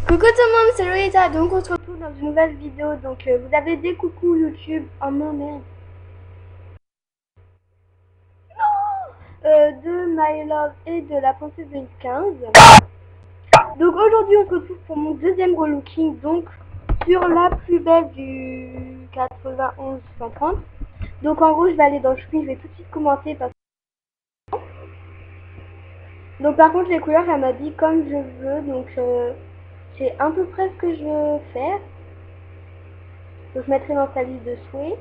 Coucou tout le monde, c'est Lolita, donc on se retrouve dans une nouvelle vidéo. Donc vous avez des coucou YouTube. Oh non merde. De My Love et de la princesse 2015. Donc aujourd'hui on se retrouve pour mon deuxième relooking, donc sur la plus belle du 91-130. Donc en gros je vais aller dans le shopping, je vais tout de suite commencer parce que... Donc par contre les couleurs elle m'a dit comme je veux, donc c'est à peu près ce que je veux faire. Donc je mettrai dans sa liste de souhaits.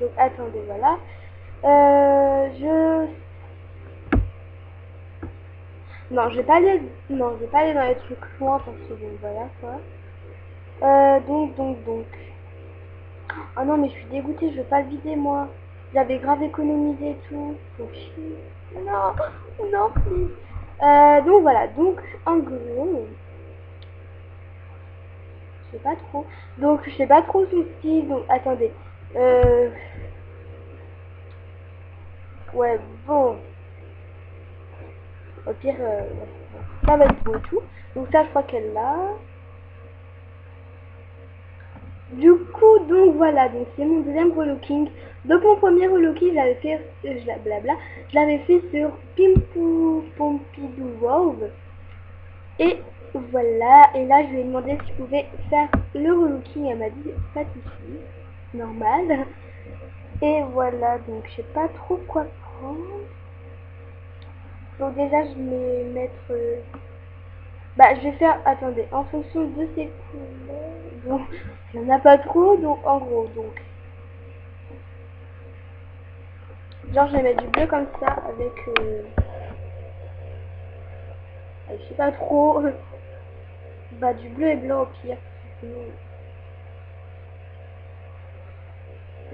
Donc attendez, voilà. Je... Non, je vais pas aller... Non, je vais pas aller dans les trucs loin parce que bon, voilà quoi. Donc. Ah non, mais je suis dégoûtée, je veux pas le vider moi. J'avais grave économisé et tout. Donc, non, non, please. Donc voilà, donc en gros, je sais pas trop. Donc je sais pas trop son style, donc attendez. Ouais, bon. Au pire, ça va être beau et tout. Donc ça, je crois qu'elle l'a. Du coup, donc voilà, donc c'est mon deuxième relooking. Donc mon premier relooking, je l'avais fait, je l'avais fait sur Pimpou Pompidou World. Et voilà, et là je lui ai demandé si je pouvais faire le relooking, elle m'a dit pas de soucis, normal. Et voilà, donc je sais pas trop quoi prendre. Donc déjà je vais mettre... Bah je vais faire, attendez, en fonction de ces couleurs, donc il n'y en a pas trop, donc en gros, donc genre je vais mettre du bleu comme ça avec je sais pas trop, bah du bleu et blanc au pire,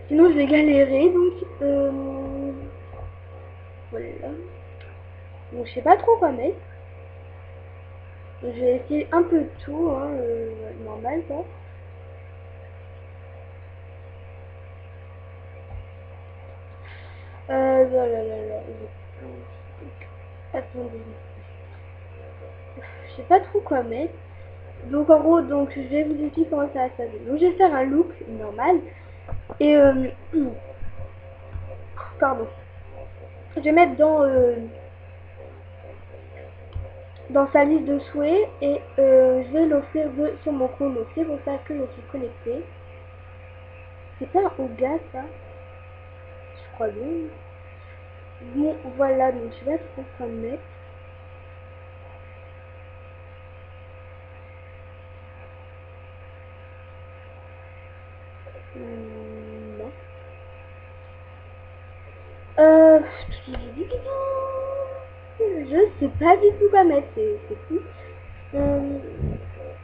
sinon je vais galérer, donc voilà. Donc je sais pas trop quoi mettre, donc, je vais essayer un peu de tout, hein, normal quoi. Là, attendez, je sais pas trop quoi mettre. Donc en gros, donc je vais vous expliquer comment ça va se passer. Donc je vais faire un look normal et pardon, je vais mettre dans sa liste de souhaits et je vais l'offrir sur mon compte. Donc c'est pour ça que je suis connectée. C'est pas un Ouga ça, je crois bien. Bon voilà, donc je vais trop quoi mettre. Non. Euh, je sais pas du tout quoi mettre, c'est fou.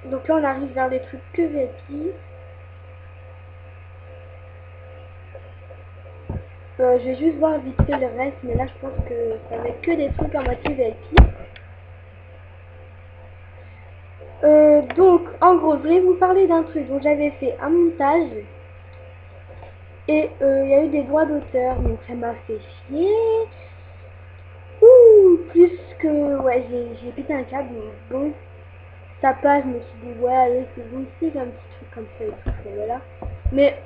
Donc là on arrive vers les trucs que VIP. Je vais juste voir vite fait le reste, mais là je pense que ça va être que des trucs en moitié VIP. Donc en gros je vais vous parler d'un truc dont j'avais fait un montage. Et il y a eu des droits d'auteur, donc ça m'a fait chier. Ouh, plus que... Ouais, j'ai pété un câble, donc bon, ça passe, je me suis dit, ouais, allez, c'est bon, c'est un petit truc comme ça et tout, voilà. Mais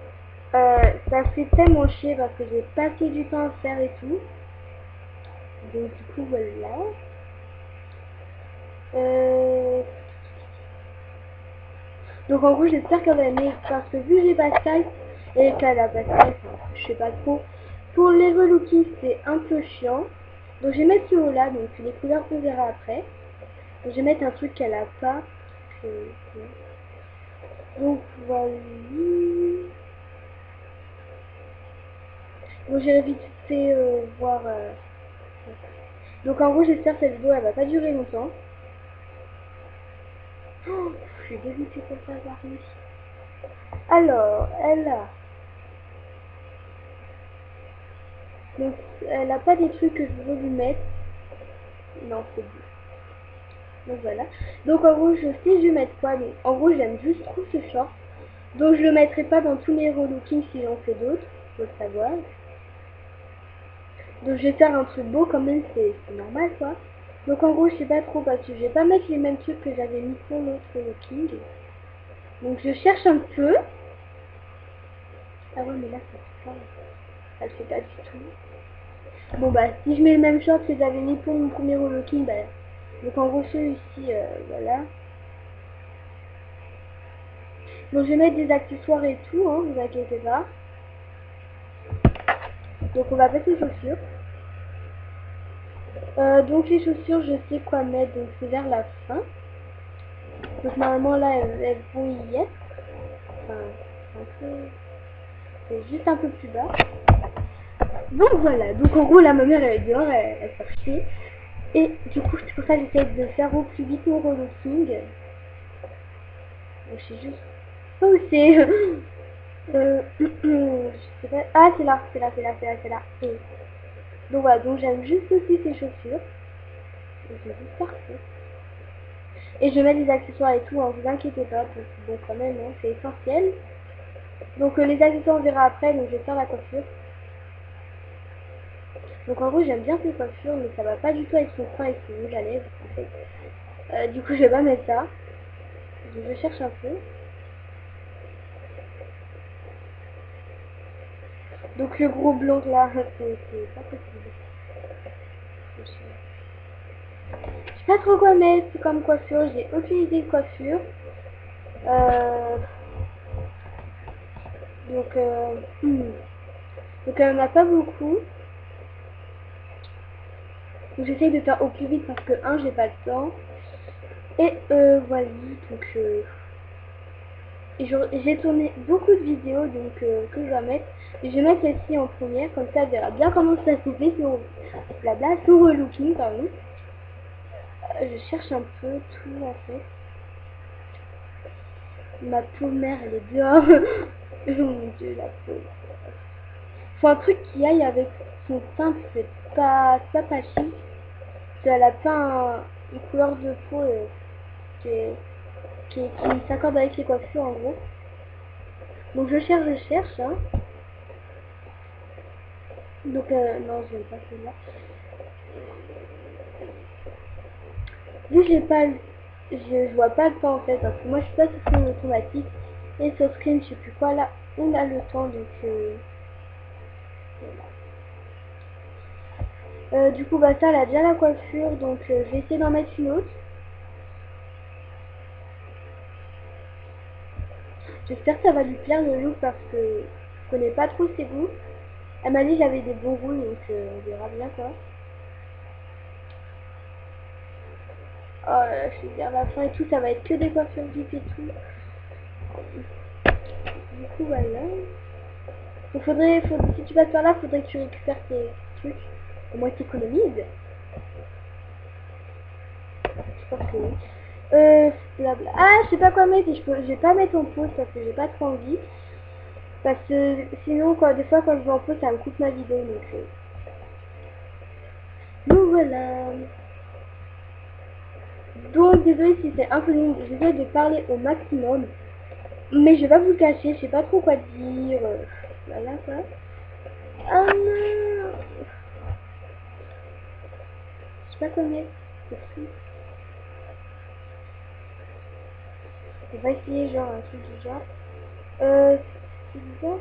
ça fait tellement chier parce que j'ai passé du temps à faire et tout. Donc du coup, voilà. Donc en gros, j'espère qu'elle va aimer parce que vu que j'ai pas Skype et qu'elle a pas Skype, je sais pas trop. Pour les relookies, c'est un peu chiant. Donc je vais mettre ce haut là, donc les couleurs on verra après. Donc je vais mettre un truc qu'elle a pas. Donc voilà. Donc j'ai vite fait voir. Donc en gros, j'espère que cette vidéo elle va pas durer longtemps. Oh, je suis dégoûtée pour ça, avoir réussi. Alors, elle a. Donc elle a pas des trucs que je veux lui mettre. Non, c'est bon. Donc voilà. Donc en gros, je sais je vais mettre quoi. Donc en gros, j'aime juste trop ce short. Donc je le mettrai pas dans tous mes relookings si j'en fais d'autres. Faut le savoir. Donc je vais faire un truc beau quand même, c'est normal quoi. Donc en gros, je sais pas trop parce que je vais pas mettre les mêmes trucs que j'avais mis pour l'autre King. Donc je cherche un peu. Ah ouais, mais là, ça fait pas. Elle fait pas du tout. Bon bah, si je mets le même short que j'avais mis pour mon premier King, bah... Donc en gros, celui-ci, voilà. Donc je vais mettre des accessoires et tout, hein, vous inquiétez pas. Donc on va mettre les chaussures. Donc les chaussures, je sais quoi mettre, donc c'est vers la fin. Donc normalement là, elles vont y être. Enfin, c'est juste un peu plus bas. Donc voilà, donc en gros là ma mère elle est dehors, elle cherchait. Et du coup c'est pour ça que j'essaie de faire au plus vite mon relooking. Donc je sais juste pas où c'est. Je sais pas. Ah c'est là, c'est là, c'est là, c'est là, c'est là. Et donc voilà, donc j'aime juste aussi ces chaussures. Et c'est juste parfait. Et je mets des accessoires et tout, hein, vous inquiétez pas, parce que bon quand même, hein, c'est essentiel. Donc les accessoires on verra après, donc je vais faire la coiffure. Donc en gros j'aime bien ces coiffures, mais ça va pas du tout avec son teint et son rouge à lèvres en fait. Du coup je vais pas mettre ça. Je cherche un peu. Donc le gros blanc là, c'est pas possible. Je sais pas trop quoi mettre comme coiffure, j'ai aucune idée de coiffure. Euh, donc donc elle en a pas beaucoup. Donc j'essaye de faire au plus vite parce que j'ai pas le temps. Et voilà, donc j'ai tourné beaucoup de vidéos donc que je vais mettre. Et je vais mettre celle-ci en première, comme ça elle verra bien comment ça s'est fait sur blabla, sur relooking pardon. Je cherche un peu tout en fait. Ma pauvre mère elle est dehors. Oh mon dieu la pauvre. Faut un truc qui aille avec son teint, c'est pas chic. Elle a pas une couleur de peau qui est qui s'accorde avec les coiffures en gros. Donc je cherche, hein. Donc non, je vais pas celle-là. Vu que j'ai pas je vois pas le temps en fait, parce que moi je suis pas sur screen automatique et sur screen je sais plus quoi là, on a le temps donc du coup bah ça elle a déjà la coiffure donc je vais essayer d'en mettre une autre. J'espère que ça va lui plaire le look parce que je connais pas trop ses goûts. Elle m'a dit que j'avais des bons goûts donc on verra bien quoi. Oh là là, je suis vers la fin et tout, ça va être que des coiffures vite et tout. Du coup voilà. Donc si tu passes par là, faudrait que tu récupères tes trucs. Au moins tu économises. Je pense que oui. Blabla. Ah, je sais pas quoi mettre et je vais pas mettre en pause parce que j'ai pas trop envie. Parce que sinon, quoi, des fois quand je vais en pause, ça me coupe ma vidéo. Donc voilà. Donc désolé si c'est un peu long, j'essaie de parler au maximum. Mais je vais pas vous le cacher, je sais pas trop quoi dire. Voilà quoi. Ah non. Je sais pas quoi mettre. C'est fou. On va essayer genre un truc du genre. C'est bizarre.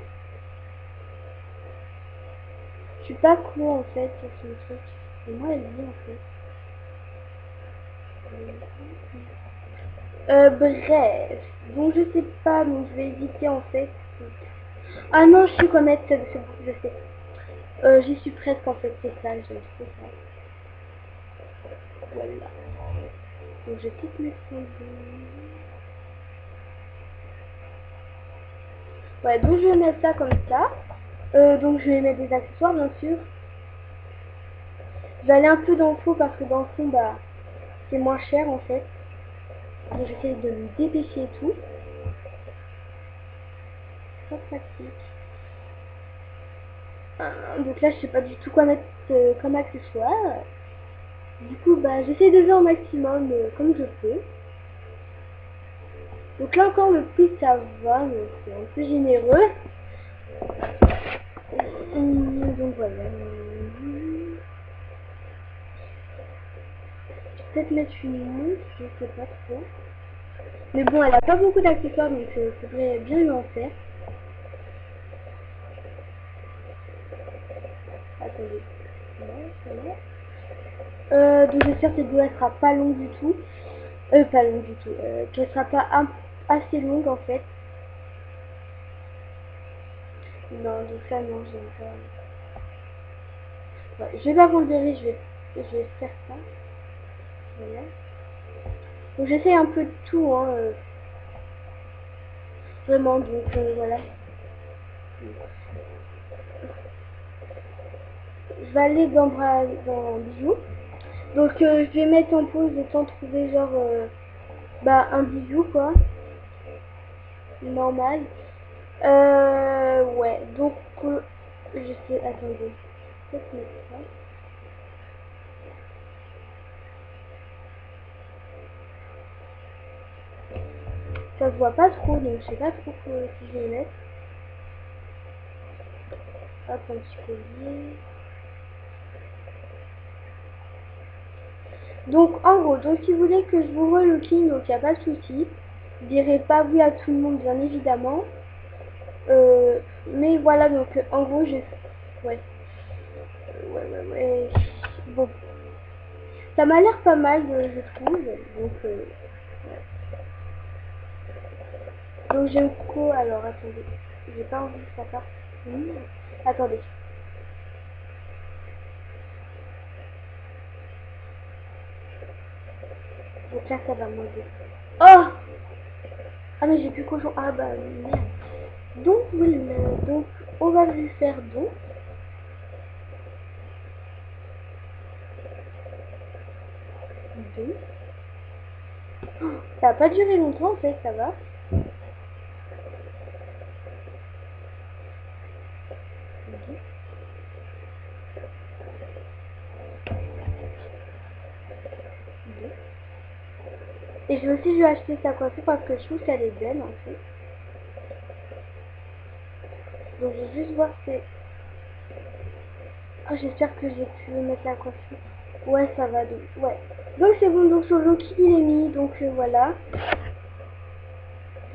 Je suis pas con en fait sur ce truc. Et moi elle dit en fait. Bref. Donc je sais pas, donc je vais éviter en fait. Ah non, je sais quoi mettre, c'est bon, je sais. J'y suis presque en fait, c'est ça, je sais ça. Voilà. Donc je quitte mes fondus. Ouais, donc je vais mettre ça comme ça. Donc je vais mettre des accessoires bien sûr. Je vais aller un peu dans le fond parce que dans le fond, bah, c'est moins cher en fait. Donc j'essaie de me dépêcher et tout. Pas pratique. Donc là, je sais pas du tout quoi mettre comme accessoire. Du coup, bah, j'essaie de faire au maximum comme je peux. Donc là encore, le prix ça va, donc c'est un peu généreux. Donc voilà. peut-être mettre une montre, je sais pas trop. Mais bon, elle a pas beaucoup d'accessoires, donc faudrait bien lui en faire. Attendez. Ouais, ça va. Donc j'espère que cette vidéo elle sera pas longue du tout. Pas longue du tout. Qu'elle sera pas assez longue en fait. Non, donc ça non, j'aime pas. Ouais, je vais pas vous le dire, je vais faire ça. Voilà. Donc j'essaie un peu de tout, hein. Vraiment, donc voilà. Je vais aller dans bijoux. Donc je vais mettre en pause le temps de trouver genre un bijou quoi. Normal. Ouais, donc je sais, attendez. Peut-être mettre ça. Ça se voit pas trop, donc je sais pas trop si je vais le mettre. Hop, un petit collier. Donc en gros, donc si vous voulez que je vous relooking, donc il n'y a pas de souci. Je dirai pas oui à tout le monde bien évidemment. Mais voilà, donc en gros je... Ouais. Ouais. Bon. Ça m'a l'air pas mal, je trouve. Donc, donc j'aime trop... Alors attendez. J'ai pas envie que ça parte. Attendez. Donc là ça va moins bien. Oh! Ah mais j'ai plus cochon. Ah bah merde. Donc voilà. Donc on va lui faire donc. Deux. Ça va pas duré longtemps en fait, ça va. Deux. Deux. Et je vais aussi lui acheter sa coiffure parce que je trouve qu'elle est belle en fait. Donc je vais juste voir si... Oh, j'espère que j'ai pu mettre la coiffure. Ouais, ça va. Donc, ouais. Donc c'est bon, donc son look il est mis, donc voilà.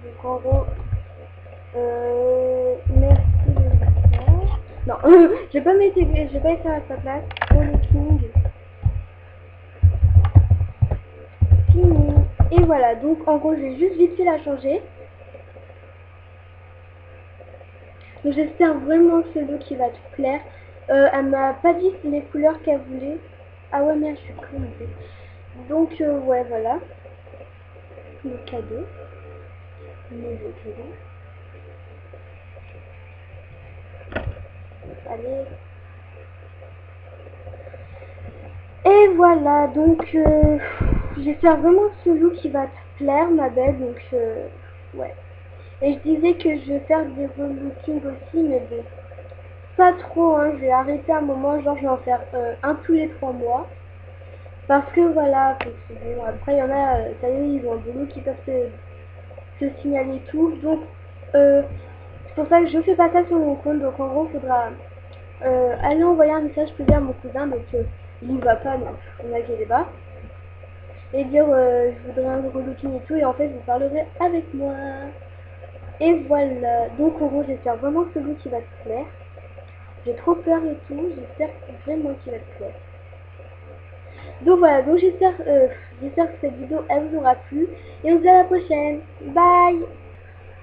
Donc en gros, merci de le faire. Non, je vais pas être à sa place. Son looking fini. Et voilà, donc en gros, je vais juste vite fait la changer. Donc j'espère vraiment que ce look qui va te plaire. Elle m'a pas dit les couleurs qu'elle voulait. Ah ouais, merde, je suis con en fait. Donc ouais, voilà. Le cadeau. Le cadeau. Allez. Et voilà, donc j'espère vraiment que ce look qui va te plaire, ma belle. Donc ouais. Et je disais que je vais faire des relookings aussi, mais bon, pas trop, hein. Je vais arrêter un moment, genre je vais en faire un tous les 3 mois. Parce que voilà, parce que, bon, après il y en a, ça y est, ils ont un boulot qui peuvent se signaler tout. Donc c'est pour ça que je fais pas ça sur mon compte. Donc en gros, il faudra aller envoyer un message privé à mon cousin. Donc il n'y va pas, donc ne m'inquiétez pas. Et dire je voudrais un relooking et tout. Et en fait, vous parlerez avec moi. Et voilà. Donc en gros, j'espère vraiment que ce look qui va te plaire. J'ai trop peur et tout. J'espère vraiment qu'il va te plaire. Donc voilà, donc j'espère que cette vidéo elle vous aura plu et on se dit à la prochaine. Bye.